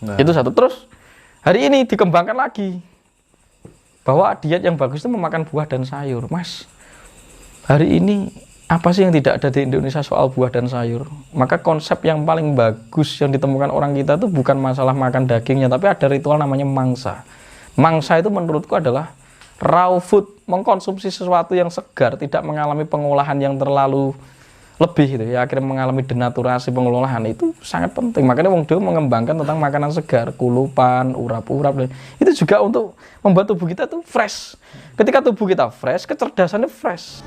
Nah. Itu satu. Terus hari ini dikembangkan lagi bahwa diet yang bagus itu memakan buah dan sayur. Mas, hari ini apa sih yang tidak ada di Indonesia soal buah dan sayur? Maka konsep yang paling bagus yang ditemukan orang kita itu bukan masalah makan dagingnya, tapi ada ritual namanya mangsa. Mangsa itu menurutku adalah raw food, mengkonsumsi sesuatu yang segar, tidak mengalami pengolahan yang terlalu lebih gitu ya, akhirnya mengalami denaturasi pengolahan. Itu sangat penting. Makanya Wong Dewa mengembangkan tentang makanan segar, kulupan, urap-urap. Itu juga untuk membuat tubuh kita tuh fresh. Ketika tubuh kita fresh, kecerdasannya fresh.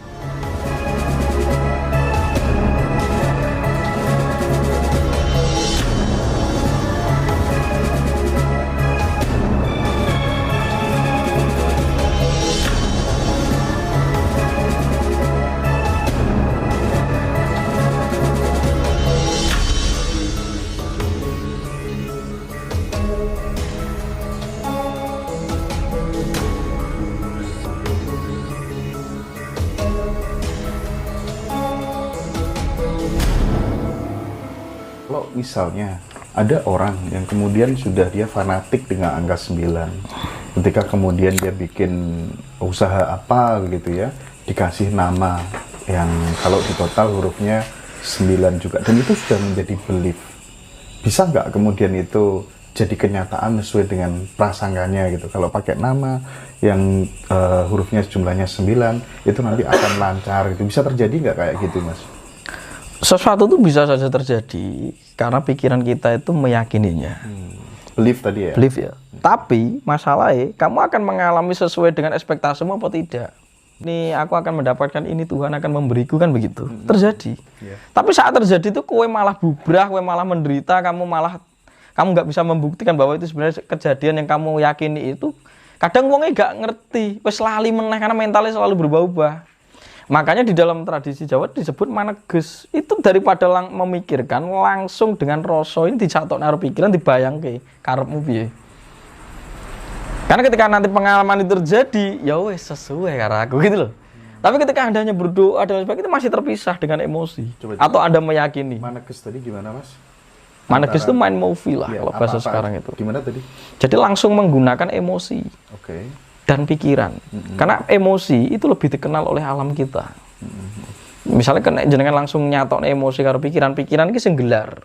Kalau misalnya ada orang yang kemudian sudah dia fanatik dengan angka 9, ketika kemudian dia bikin usaha apa gitu ya, dikasih nama yang kalau di total hurufnya 9 juga, dan itu sudah menjadi belief. Bisa nggak kemudian itu jadi kenyataan sesuai dengan prasangkanya gitu? Kalau pakai nama yang hurufnya jumlahnya 9, itu nanti akan lancar gitu. Bisa terjadi nggak kayak gitu, Mas? Sesuatu itu bisa saja terjadi karena pikiran kita itu meyakininya. Belief tadi ya? Belief ya. Tapi masalahnya kamu akan mengalami sesuai dengan ekspektasimu apa tidak. Ini aku akan mendapatkan ini, Tuhan akan memberiku, kan begitu. Terjadi. Tapi saat terjadi itu kowe malah bubrah, kowe malah menderita, kamu nggak bisa membuktikan bahwa itu sebenarnya kejadian yang kamu yakini itu. Kadang wongnya nggak ngerti, wes lali meneh karena mentalnya selalu berubah-ubah. Makanya di dalam tradisi Jawa disebut maneges. Itu daripada memikirkan, langsung dengan rasa ini dicatok naruh pikiran, dibayangke karepmu piye. Karena ketika nanti pengalaman itu terjadi, ya wes sesuai karo aku gitu loh. Tapi ketika Anda hanya berdoa dan sebagainya, itu masih terpisah dengan emosi. Atau Anda meyakini. Maneges tadi gimana, Mas? Maneges itu main movie lah ya, kalau bahasa sekarang itu. Gimana tadi? Jadi langsung menggunakan emosi. Oke. Dan pikiran. Karena emosi itu lebih dikenal oleh alam kita. Misalnya kena jenengan langsung nyatok emosi karo pikiran ini sing gelar.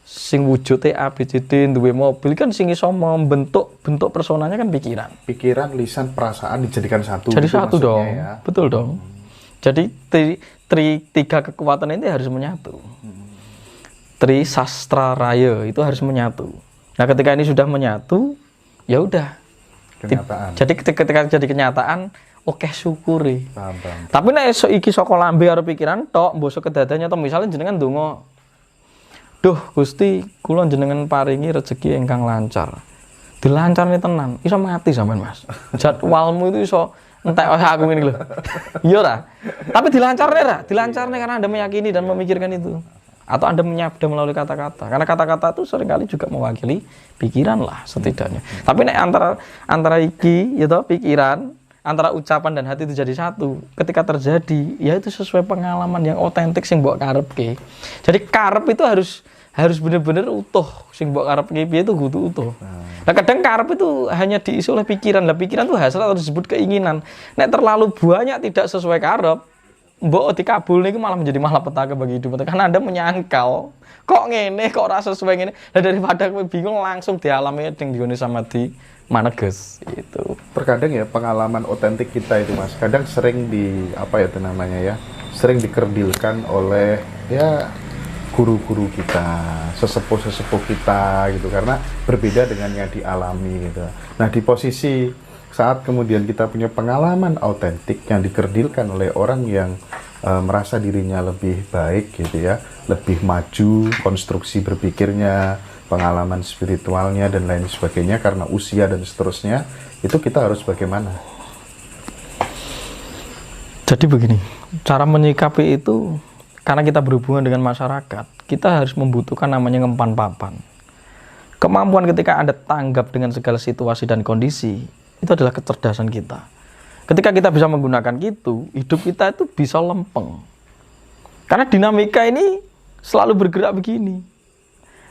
Sing wujudnya A, B, C, D, duwe mobil kan sing iso membentuk personanya kan pikiran. Pikiran, lisan, perasaan dijadikan satu. Jadi satu dong. Ya. Betul dong. Jadi tiga kekuatan ini harus menyatu. Tri Sastra Raya itu harus menyatu. Nah, ketika ini sudah menyatu, ya udah. Kenyataan. Jadi ketika jadi kenyataan, oke syukuri. Paham. Tapi nek iki saka lambe karo pikiran tok, mbosok kedadanya atau misalnya jenengan ndonga, "Duh, Gusti, kula jenengan paringi rezeki ingkang lancar." Dilancarne tenan, iso mati sampean, Mas. Jadwalmu itu iso entek oleh aku ngene lho. Iya ora? Tapi dilancarne ra? Dilancarne karena Anda meyakini dan memikirkan itu. Atau Anda menyabda melalui kata-kata. Karena kata-kata itu seringkali juga mewakili pikiran lah setidaknya. Tapi nek antara iki ya toh pikiran, antara ucapan dan hati itu jadi satu. Ketika terjadi, ya itu sesuai pengalaman yang otentik sing mbok karepke. Jadi karep itu harus benar-benar utuh. Sing mbok karepke piye itu kudu utuh. Nah, kadang karep itu hanya diisi oleh pikiran. Lah pikiran itu hasil atau disebut keinginan. Nek terlalu banyak tidak sesuai karep, mbok dikabul niku malah menjadi malapetaka bagi hidup. Karena Anda menyangkal, kok ngene, kok ora sesuai ngene. Lah daripada kowe bingung langsung dialami ning digone samadhi maneges itu. Terkadang ya pengalaman otentik kita itu, Mas, kadang sering sering dikerdilkan oleh ya guru-guru kita, sesepuh-sesepuh kita gitu, karena berbeda dengan yang dialami gitu. Nah, di posisi saat kemudian kita punya pengalaman autentik yang dikerdilkan oleh orang yang merasa dirinya lebih baik gitu ya, lebih maju konstruksi berpikirnya, pengalaman spiritualnya dan lain sebagainya karena usia dan seterusnya, itu kita harus bagaimana? Jadi begini, cara menyikapi itu karena kita berhubungan dengan masyarakat, kita harus membutuhkan namanya ngempan papan. Kemampuan ketika Anda tanggap dengan segala situasi dan kondisi, itu adalah kecerdasan kita. Ketika kita bisa menggunakan itu, hidup kita itu bisa lempeng. Karena dinamika ini selalu bergerak begini.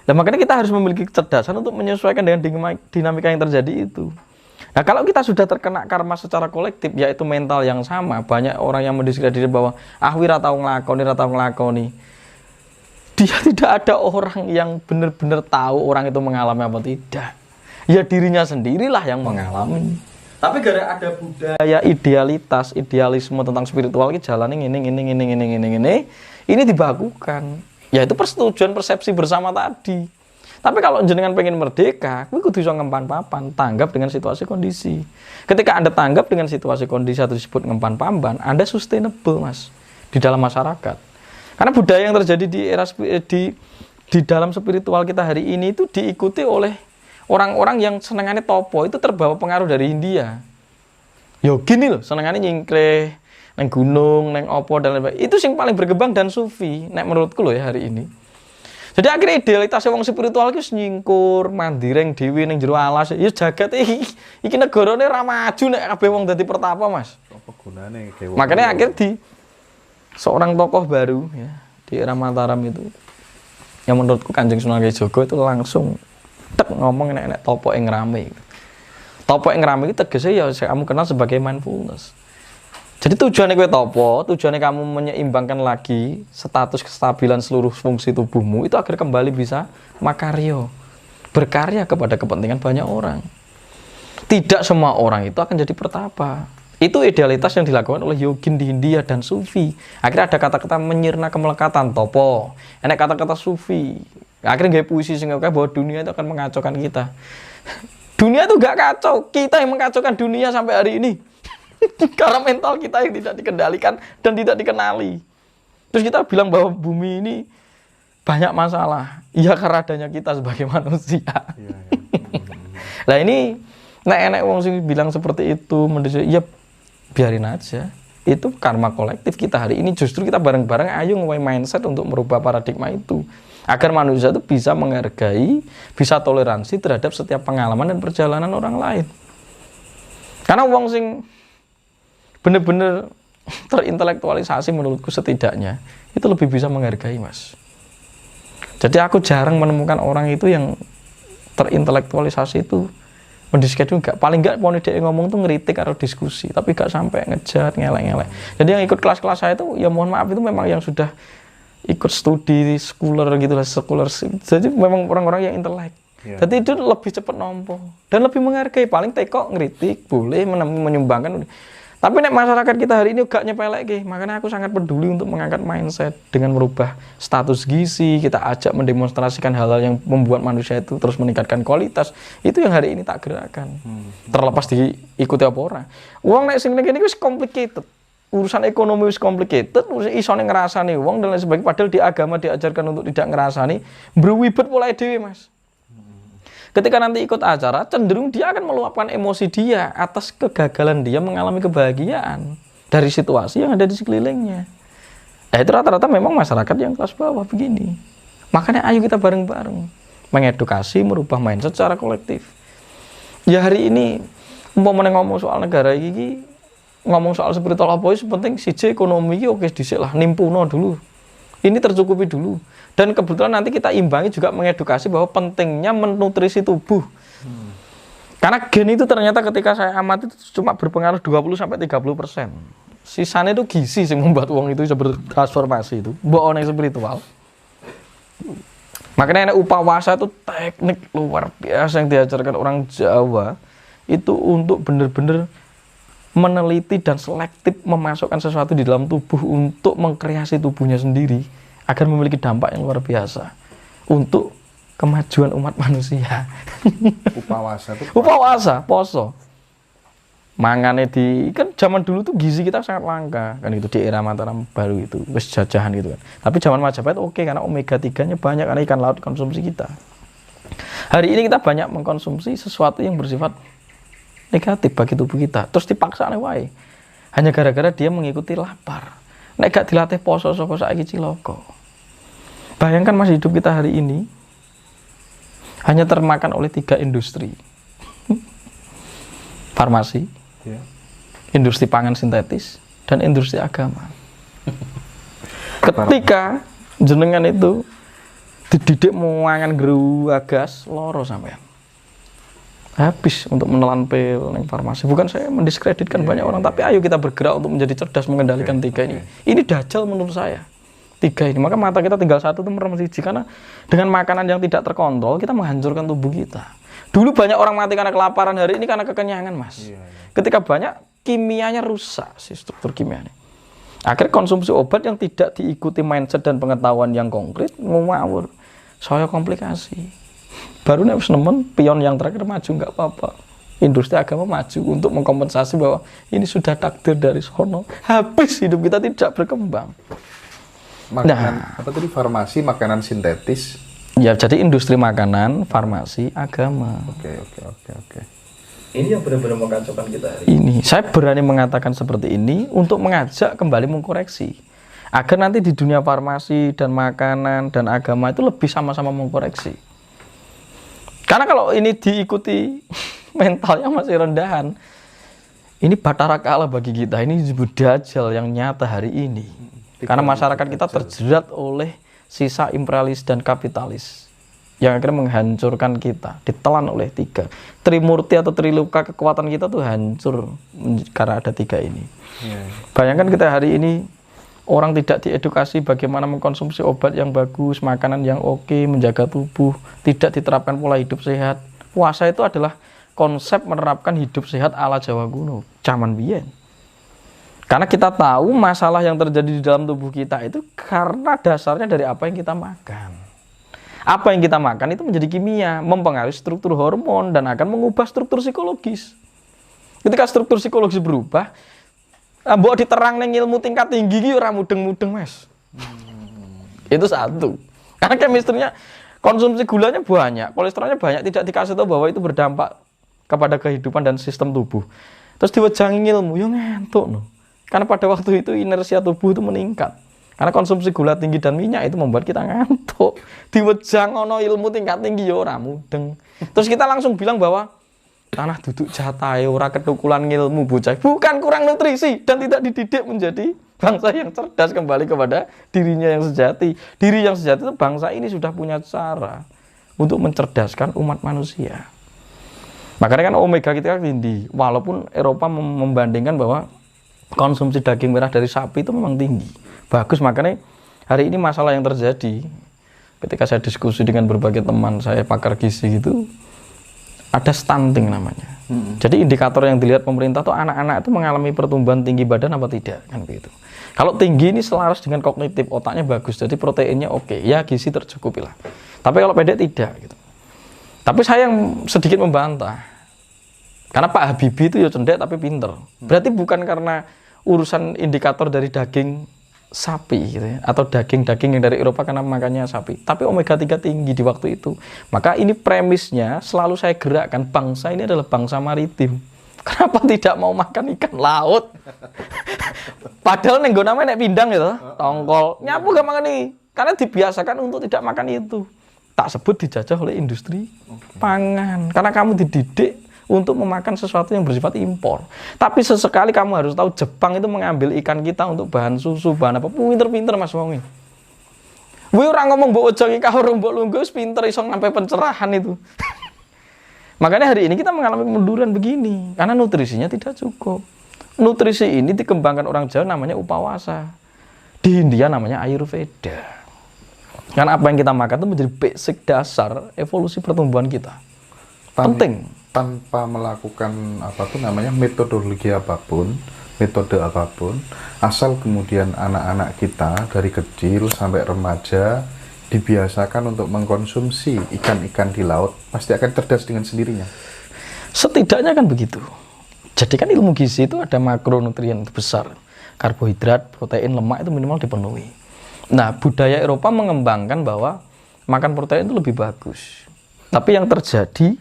Nah, makanya kita harus memiliki kecerdasan untuk menyesuaikan dengan dinamika yang terjadi itu. Nah, kalau kita sudah terkena karma secara kolektif, yaitu mental yang sama, banyak orang yang mendiskreditasi bahwa wira tau nglakoni. Dia tidak ada orang yang benar-benar tahu orang itu mengalami apa tidak. Ya dirinya sendirilah yang mengalami. Tapi gara ada budaya idealisme tentang spiritual ini jalannya ini dibakukan. Yaitu persetujuan persepsi bersama tadi. Tapi kalau jenengan pengen merdeka, kuwi kudu iso ngempan papan, tanggap dengan situasi kondisi. Ketika Anda tanggap dengan situasi kondisi atau disebut ngempan papan, Anda sustainable, Mas, di dalam masyarakat. Karena budaya yang terjadi di era di dalam spiritual kita hari ini itu diikuti oleh orang-orang yang senengannya topo, itu terbawa pengaruh dari India. Yo gini loh, senengannya nyingkreh neng gunung, neng opo dan lain-lain. Itu yang paling berkembang dan sufi, nek menurutku loh ya hari ini. Jadi akhirnya idealitasnya wong spiritual itu nyingkur, mandireng dewi neng jero alas. Ya jagat iki negarane ra maju nek kabeh wong dadi pertapa, Mas. Apa gunane Makanya akhirnya di seorang tokoh baru ya di era Mataram itu, yang menurutku Kanjeng Sunan Kalijaga itu langsung ngomong enek topo yang rame. Topo yang rame itu tegasnya ya kamu kenal sebagai mindfulness. Jadi tujuannya kowe topo, tujuannya kamu menyeimbangkan lagi status kestabilan seluruh fungsi tubuhmu itu agar kembali bisa makaryo, berkarya kepada kepentingan banyak orang. Tidak semua orang itu akan jadi pertapa. Itu idealitas yang dilakukan oleh yogin di India dan sufi. Akhirnya ada kata-kata menyirna kemelekatan topo, enek kata-kata sufi. Akhirnya gaya puisi sehingga bahwa dunia itu akan mengacaukan kita. Dunia itu gak kacau, kita yang mengacaukan dunia sampai hari ini. Karena mental kita yang tidak dikendalikan dan tidak dikenali. Terus kita bilang bahwa bumi ini banyak masalah. Ya karena adanya kita sebagai manusia. Nah ini, enek wong sing bilang seperti itu, ya biarin aja. Itu karma kolektif kita hari ini. Justru kita bareng-bareng ayo nge mindset untuk merubah paradigma itu. Agar manusia itu bisa menghargai, bisa toleransi terhadap setiap pengalaman dan perjalanan orang lain. Karena wong sing benar-benar terintelektualisasi menurutku setidaknya itu lebih bisa menghargai, Mas. Jadi aku jarang menemukan orang itu yang terintelektualisasi itu mendiskredit enggak, paling enggak mau dia ngomong tuh ngeritik atau diskusi, tapi enggak sampai ngejat, ngelek-ngelek. Jadi yang ikut kelas-kelas saya itu ya mohon maaf itu memang yang sudah ikut studi schooler gitu lah, schooler. Jadi memang orang-orang yang intelek. Jadi itu lebih cepat nompo dan lebih menghargai, paling teko ngeritik boleh menyumbangkan. Tapi nek masyarakat kita hari ini gak nyepelek, makanya aku sangat peduli untuk mengangkat mindset dengan merubah status gizi, kita ajak mendemonstrasikan hal-hal yang membuat manusia itu terus meningkatkan kualitas. Itu yang hari ini tak gerakan. Terlepas diikuti apa orang. Wong nek sing ngene wis complicated. Urusan ekonomi wis complicated, urusan isone ngrasani wong dan lain sebagainya, padahal di agama diajarkan untuk tidak ngrasani, berwibet mulai dhewe, Mas. Ketika nanti ikut acara, cenderung dia akan meluapkan emosi dia atas kegagalan dia mengalami kebahagiaan dari situasi yang ada di sekelilingnya. Nah, itu rata-rata memang masyarakat yang kelas bawah begini. Makanya ayo kita bareng-bareng mengedukasi, merubah mindset secara kolektif. Ya hari ini, umpamanya ngomong soal negara ini, ngomong soal spiritual apa itu penting siji ekonomi ini oke dhisik lah, nimpuno dulu. Ini tercukupi dulu. Dan kebetulan nanti kita imbangi juga mengedukasi bahwa pentingnya menutrisi tubuh. Karena gen itu ternyata ketika saya amati itu cuma berpengaruh 20-30%. Sisanya itu gizi yang membuat uang itu bisa bertransformasi itu. Mbok yang spiritual. Makanya upawasa itu teknik luar biasa yang diajarkan orang Jawa itu untuk benar-benar meneliti dan selektif memasukkan sesuatu di dalam tubuh untuk mengkreasi tubuhnya sendiri agar memiliki dampak yang luar biasa untuk kemajuan umat manusia. Upawasa, poso. Mangane di kan zaman dulu tuh gizi kita sangat langka kan itu di era Mataram baru itu wis jajahan gitu kan. Tapi zaman Majapahit oke karena omega 3-nya banyak karena ikan laut konsumsi kita. Hari ini kita banyak mengkonsumsi sesuatu yang bersifat negatif bagi tubuh kita. Terus dipaksa wae. Hanya gara-gara dia mengikuti lapar. Nek gak dilatih poso saka saiki cilaka. Bayangkan Mas hidup kita hari ini hanya termakan oleh 3 industri. Farmasi, industri pangan sintetis, dan industri agama. Ketika jenengan itu Dididik mangan geruagas loro sampean. Habis untuk menelan pil ning farmasi. Bukan saya mendiskreditkan banyak orang, tapi ayo kita bergerak untuk menjadi cerdas mengendalikan tiga ini. Ini dajjal menurut saya. Tiga ini. Maka mata kita tinggal satu itu merem siji, karena dengan makanan yang tidak terkontrol kita menghancurkan tubuh kita. Dulu banyak orang mati karena kelaparan, hari ini karena kekenyangan, Mas. Ketika banyak kimianya rusak, si struktur kimianya. Akhirnya konsumsi obat yang tidak diikuti mindset dan pengetahuan yang konkret ngawur. Saya komplikasi. Baru nek wis nemen pion yang terakhir maju nggak apa-apa. Industri agama maju untuk mengkompensasi bahwa ini sudah takdir dari sono. Habis hidup kita tidak berkembang. Makanan apa tadi, farmasi, makanan sintetis. Ya, jadi industri makanan, farmasi, agama. Oke. Ini yang benar-benar mengkacaukan kita hari ini. Saya berani mengatakan seperti ini untuk mengajak kembali mengkoreksi. Agar nanti di dunia farmasi dan makanan dan agama itu lebih sama-sama mengkoreksi. Karena kalau ini diikuti mentalnya masih rendahan, ini batara kalah bagi kita. Ini disebut dajjal yang nyata hari ini. Karena masyarakat kita terjerat oleh sisa imperialis dan kapitalis yang akhirnya menghancurkan kita, ditelan oleh tiga. Trimurti atau triluka kekuatan kita tuh hancur karena ada tiga ini. Bayangkan kita hari ini orang tidak diedukasi bagaimana mengkonsumsi obat yang bagus, makanan yang oke, menjaga tubuh, tidak diterapkan pola hidup sehat. Puasa itu adalah konsep menerapkan hidup sehat ala Jawa kuno, zaman biyen. Karena kita tahu masalah yang terjadi di dalam tubuh kita itu karena dasarnya dari apa yang kita makan. Apa yang kita makan itu menjadi kimia, mempengaruhi struktur hormon dan akan mengubah struktur psikologis. Ketika struktur psikologis berubah, mbok diterang neng ilmu tingkat tinggi iki ora mudeng-mudeng, Mas. Itu satu. Karena chemistry-nya, konsumsi gulanya banyak, kolesterolnya banyak, tidak dikasih tahu bahwa itu berdampak kepada kehidupan dan sistem tubuh. Terus diwejangi ilmu, yo ngantuk no. Karena pada waktu itu inersia tubuh itu meningkat. Karena konsumsi gula tinggi dan minyak itu membuat kita ngantuk. Diwejang ono ilmu tingkat tinggi yo ora mudeng. Terus kita langsung bilang bahwa tanah duduk jatahe ora ketukulan ngilmu bocah. Bukan kurang nutrisi dan tidak dididik menjadi bangsa yang cerdas kembali kepada dirinya yang sejati. Diri yang sejati itu bangsa ini sudah punya cara untuk mencerdaskan umat manusia. Makanya kan omega kita tinggi. Walaupun Eropa membandingkan bahwa konsumsi daging merah dari sapi itu memang tinggi. Bagus, makanya hari ini masalah yang terjadi ketika saya diskusi dengan berbagai teman saya pakar gizi gitu, ada stunting namanya. Jadi indikator yang dilihat pemerintah tuh anak-anak itu mengalami pertumbuhan tinggi badan apa tidak, kan begitu. Kalau tinggi ini selaras dengan kognitif, otaknya bagus, jadi proteinnya oke, ya gizi tercukupi lah. Tapi kalau pendek tidak gitu. Tapi saya yang sedikit membantah. Karena Pak Habibie itu ya cendek tapi pinter. Berarti bukan karena urusan indikator dari daging sapi gitu ya, atau daging-daging yang dari Eropa karena makannya sapi, tapi omega 3 tinggi di waktu itu. Maka ini premisnya selalu saya gerakkan, bangsa ini adalah bangsa maritim. Kenapa tidak mau makan ikan laut? Padahal nenggo namanya nek pindang gitu, tongkol, nyapu gak makan ini. Karena dibiasakan untuk tidak makan itu. Tak sebut dijajah oleh industri pangan. Karena kamu dididik untuk memakan sesuatu yang bersifat impor. Tapi sesekali kamu harus tahu Jepang itu mengambil ikan kita untuk bahan susu, bahan apa. Pinter-pinter Mas Wong. Gue orang ngomong mbok ojong iki karo mbok lungguh wis pinter iso sampai pencerahan itu. Makanya hari ini kita mengalami kemunduran begini karena nutrisinya tidak cukup. Nutrisi ini dikembangkan orang Jawa namanya upawasa. Di India namanya Ayurveda. Karena apa yang kita makan itu menjadi basic dasar evolusi pertumbuhan kita. Penting. Tanpa melakukan apa tuh namanya metodologi apapun, metode apapun, asal kemudian anak-anak kita dari kecil sampai remaja dibiasakan untuk mengkonsumsi ikan-ikan di laut, pasti akan cerdas dengan sendirinya. Setidaknya kan begitu. Jadi kan ilmu gizi itu ada makronutrien besar, karbohidrat, protein, lemak itu minimal dipenuhi. Nah, budaya Eropa mengembangkan bahwa makan protein itu lebih bagus. Tapi yang terjadi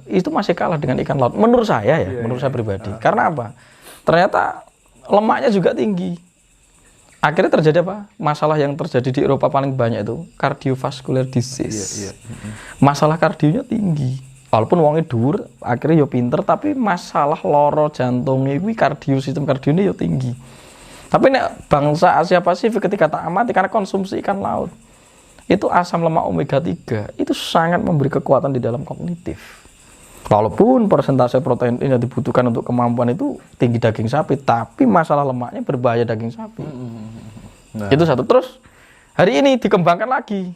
itu masih kalah dengan ikan laut. Menurut saya ya, menurut saya pribadi. Karena apa? Ternyata lemaknya juga tinggi. Akhirnya terjadi apa? Masalah yang terjadi di Eropa paling banyak itu cardiovascular disease. Masalah kardionya tinggi. Walaupun wongnya dhuwur, akhirnya yo pinter, tapi masalah loro jantungnya itu sistem kardionya yo tinggi. Tapi nek bangsa Asia Pasifik ketika tak amati karena konsumsi ikan laut, itu asam lemak omega 3 itu sangat memberi kekuatan di dalam kognitif. Walaupun persentase protein yang dibutuhkan untuk kemampuan itu tinggi daging sapi, tapi masalah lemaknya berbahaya daging sapi. Itu satu. Terus hari ini dikembangkan lagi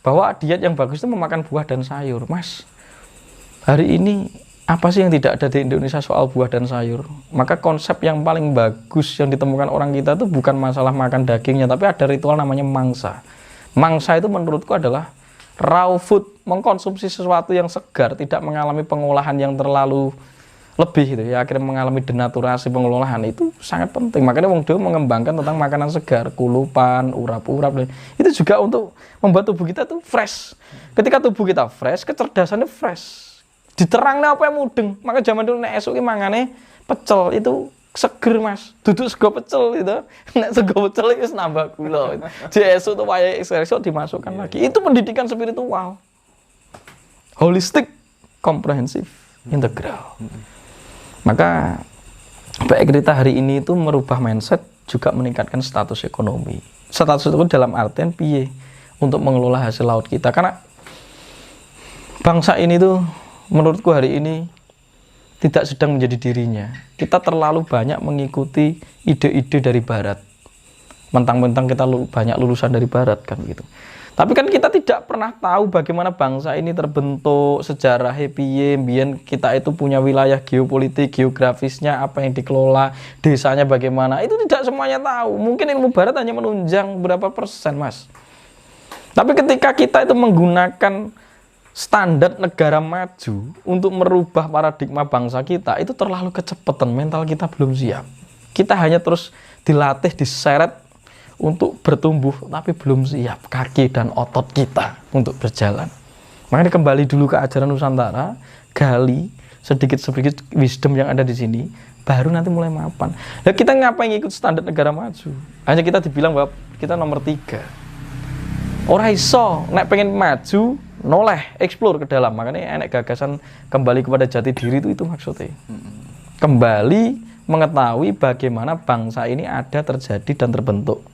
bahwa diet yang bagus itu memakan buah dan sayur. Mas, hari ini apa sih yang tidak ada di Indonesia soal buah dan sayur? Maka konsep yang paling bagus yang ditemukan orang kita itu bukan masalah makan dagingnya, tapi ada ritual namanya mangsa. Mangsa itu menurutku adalah raw food, mengkonsumsi sesuatu yang segar, tidak mengalami pengolahan yang terlalu lebih gitu ya, akhirnya mengalami denaturasi pengolahan, itu sangat penting. Makanya Wong Dewa mengembangkan tentang makanan segar, kulupan, urap-urap, itu juga untuk membuat tubuh kita tuh fresh. Ketika tubuh kita fresh, kecerdasannya fresh. Diterangnya apa yang mudeng. Maka zaman dulu nek esuk ki mangane pecel itu seger, Mas. Duduk sego pecel gitu. Nek sego pecel itu nambah gula. Di esuk tuh wayahe esuk dimasukkan lagi. Itu pendidikan spiritual. Holistik, komprehensif, integral. Maka baik kita hari ini itu merubah mindset, juga meningkatkan status ekonomi. Status itu dalam artian piye untuk mengelola hasil laut kita. Karena bangsa ini tuh menurutku hari ini tidak sedang menjadi dirinya. Kita terlalu banyak mengikuti ide-ide dari barat. Mentang-mentang kita banyak lulusan dari barat kan gitu. Tapi kan kita tidak pernah tahu bagaimana bangsa ini terbentuk, sejarah piye, mbiyen kita itu punya wilayah geopolitik, geografisnya apa yang dikelola, desanya bagaimana. Itu tidak semuanya tahu. Mungkin ilmu barat hanya menunjang berapa persen, Mas. Tapi ketika kita itu menggunakan standar negara maju untuk merubah paradigma bangsa kita, itu terlalu kecepatan, mental kita belum siap. Kita hanya terus dilatih, diseret untuk bertumbuh, tapi belum siap kaki dan otot kita untuk berjalan. Makanya kembali dulu ke ajaran Nusantara, gali sedikit-sedikit wisdom yang ada di sini, baru nanti mulai mapan. Nah, kita ngapain ikut standar negara maju? Hanya kita dibilang bahwa kita nomor 3. Ora iso, nek pengen maju, noleh, explore ke dalam. Makanya enek gagasan kembali kepada jati diri itu maksudnya. Kembali mengetahui bagaimana bangsa ini ada, terjadi, dan terbentuk.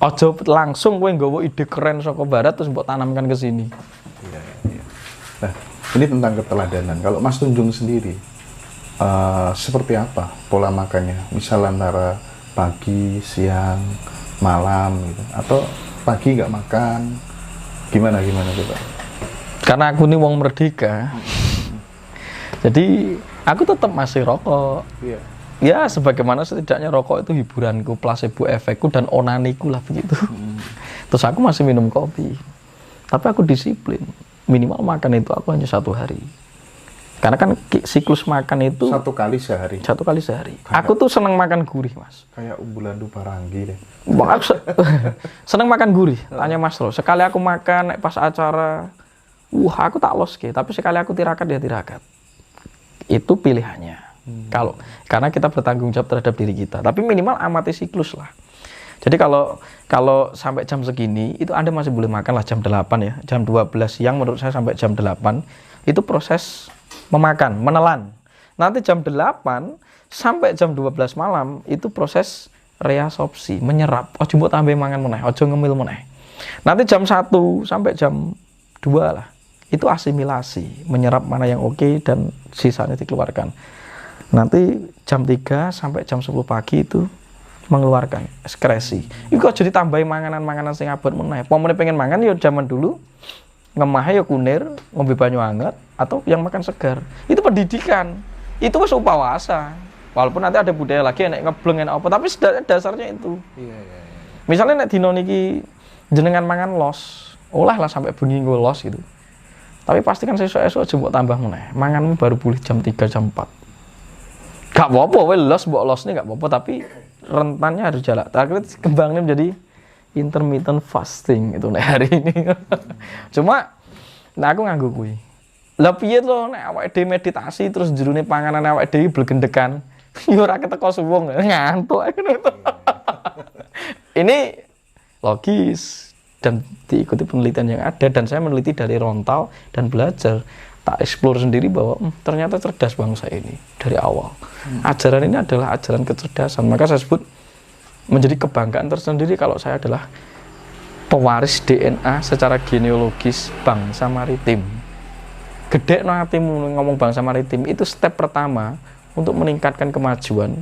Ojo langsung kowe nggawa ide keren saka barat terus mbok tanamkan ke sini. Iya. Nah, ini tentang keteladanan. Kalau Mas Tunjung sendiri, seperti apa pola makannya? Misal antara pagi, siang, malam gitu, atau pagi nggak makan, gimana coba? Karena aku nih wong merdeka, jadi aku tetap masih rokok. Iya. Ya, sebagaimana setidaknya rokok itu hiburanku, placebo efekku, dan onaniku lah begitu. Terus aku masih minum kopi. Tapi aku disiplin. Minimal makan itu aku hanya 1 hari. Karena kan siklus makan itu 1 kali sehari. 1 kali sehari. Aku tuh seneng makan gurih, Mas. Kayak Umbulandu Paranggi deh. Seneng makan gurih. Tanya Mas Ro. Sekali aku makan pas acara, aku tak los ke. Tapi sekali aku tirakat, ya tirakat. Itu pilihannya. Karena kita bertanggung jawab terhadap diri kita. Tapi minimal amati siklus lah. Jadi kalau sampai jam segini, itu Anda masih boleh makan lah jam 8 ya. Jam 12 siang menurut saya sampai jam 8, itu proses memakan, menelan. Nanti jam 8 sampai jam 12 malam, itu proses reabsorpsi, menyerap. Ojo mbok tambah mangan meneh, ojo ngemil meneh. Nanti jam 1 sampai jam 2 lah. Itu asimilasi, menyerap mana yang oke dan sisanya dikeluarkan. Nanti jam 3 sampai jam 10 pagi itu mengeluarkan ekskresi. Iku aja ditambahi manganan-manganan sing abot meneh. Pomone pengen mangan ya zaman dulu ngemahe ya kunir, ngombe banyu hangat atau yang makan segar. Itu pendidikan. Itu wis upawasa. Walaupun nanti ada budaya lagi nek ngebleng enak apa, tapi dasarnya itu. Iya. Misalnya nek dino niki jenengan mangan los, olah lah sampai bengi nggo los gitu. Tapi pastikan sesuk-esuk aja mbok tambah meneh. Manganmu baru pulih jam 3 jam 4. Gak apa-apa, mbok los nih gak apa-apa, tapi rentannya harus jalan. Akhirnya kembangnya menjadi intermittent fasting itu nek hari ini. Cuma aku nganggo kuwi. Lah piye to nek awake dhewe meditasi terus jerone panganan awake dhewe blegendekan. Ya ora keteko suwung, ngantuk akhirnya itu. Ini logis dan diikuti penelitian yang ada, dan saya meneliti dari Rontau dan belajar. Tak explore sendiri bahwa ternyata cerdas bangsa ini dari awal. Ajaran ini adalah ajaran kecerdasan. Maka saya sebut menjadi kebanggaan tersendiri kalau saya adalah pewaris DNA secara genealogis bangsa maritim. Gede no hatimu ngomong bangsa maritim, itu step pertama untuk meningkatkan kemajuan